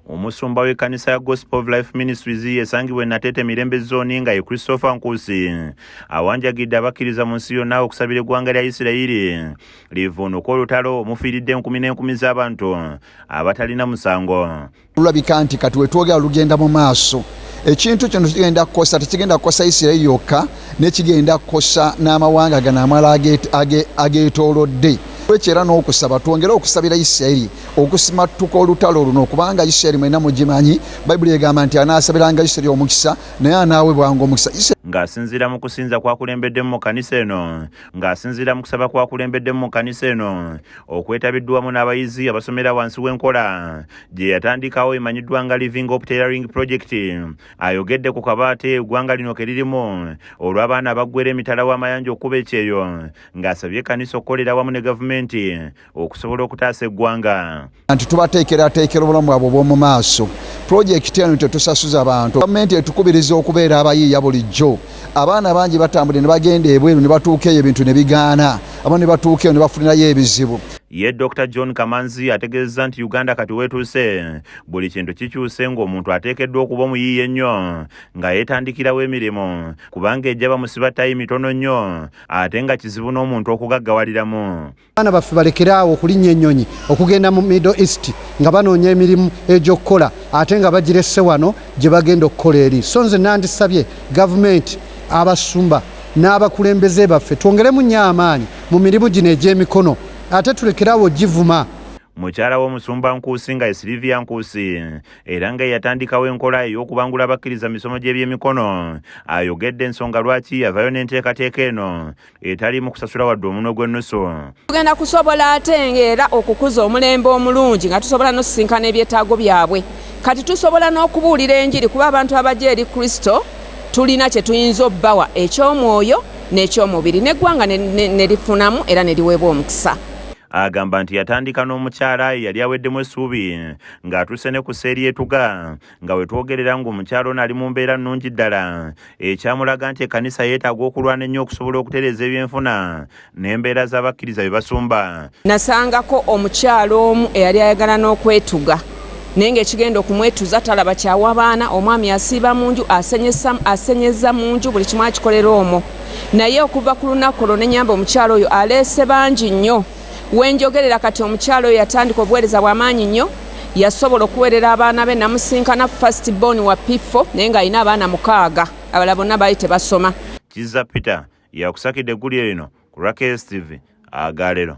Musumba w'ekkanisa ya Gospel of Life Ministries esangibwa Natete Mirembe Zone nga ye Musumba Nkuusi awanjagidde abakkiriza mu nsi yonna okusabira eggwanga lya Isirayiri livuunuke olutalo mufiiridde enkumi n'enkumi z'abantu abatalina musango. Tulabika nti kati wetwogera lugenda mu maaso ekintu kino kigenda kukosa tekigenda kukosa Isirayiri yokka nekigenda kukosa n'amawanga gano amalala ageetoolodde. Era n'okusaba twongere okusabira Isirayiri okusimatuka olutalo luno kubanga Isirayiri mwena mugimanyi Bayibuli egamba nti anaasabiranga Isirayiri omukisa naye anaawebwanga omukisa. Ng'asinziira mu kusinza kwakulembeddemu mu kkanisa eno ng'asinziira mu kusaba kwakulembeddemu mu kkanisa eno okwetabiddwamu n'abayizi abasomera wansi w'enkola gye yatandikawo emanyiddwa nga Living Hope Tailoring Project ayogedde ku kabaate eggwanga lino ke lirimu olw'abaana abaggwera emitala w'amayanja okuba ekyeyo ng'asabye ekkanisa okukolera wamu ne gavumenti okusobola okutaasa eggwanga. Nti tubateekerateekera obulamu bwabwe obw'omu maaso. Pulojekiti eno tetusasuza bantu. Gavumenti etukubiriza okubeera abayiiya bulijjo. Abaana bangi batambudde ne bagenda ebweru ne batuuka eyo ebintu ne bigaana. Abamu ne batuuka eyo ne bafunirayo ebizibu. Ye Dr. John Kamanzi ategeeza nti Uganda kati weetuuse buli kintu kikyuse ng'omuntu ateekeddwa okuba omuyiiya ennyo nga yeetandikirawo emirimu kubanga ejja bamusiba ttayi mitono nnyo ate nga kizibu n'omuntu okugaggawaliramu. Abaana baffe balekeraawo okulinnya ennyonyi okugenda mu Middle East nga banoonya emirimu egy'okukola ate nga bagiresse wano gye bagenda okukola eri. So nze nandisabye gavumenti, abasumba n'abakulembeze baffe twongeremu nnyo amaanyi mu mirimu gino egy'emikono ate tulekerawo givuma. Mukyala w'Omusumba Nkuusi nga Silvia Nkuusi era nga yatandikawo enkola ey'okubangula abakkiriza misomo gy'ebyemikono ayogedde ensonga lwaki yavayo n'enteekateeka eno etali mu kusasula wadde omunwe gw'ennusu. Tugenda kusobola ate ng'era okukuza omulembe omulungi nga tusobola n'osisinkana ebyetaago byabwe. Kati tusobola n'okubuulira enjiri kuba abantu abajja eri Kristo tulina kye tuyinza obbawa eky'omwoyo n'eky'omubiri n'eggwanga ne lifunamu era ne liweebwa omukisa. Agamba nti yatandika n'omukyala yali aweddemu essuubi ng'atuuse ne ku sseeri etuga nga we twogerera ng'omukyala ono ali mu mbeera nnungi ddala ekyamulaga nti ekkanisa yeetaaga okulwana ennyo okusobola okutereeza ebyenfuna n'embeera z'abakkiriza bye basumba. Nasangako omukyala omu eyali ayagala n'okwetuga naye ng'ekigenda okumwetuza talaba kyawa baana, omwami asiiba mu nju asenyeza mu nju buli kimu akikolera omwo. Naye okuva ku lunaku olwo ne nnyamba omukyala oyo aleese bangi nnyo. Wenjogerera kati omukyalo oyo yatandika obuweereza bw'amaanyi nnyo yasobola okuweerera abaana be namusinkana first born wa P4 naye ng'alina abaana 6 abalala bonna baali tebasoma. Kiza Peter yakusakidde eggulire lino ku Rakes TV Agalero.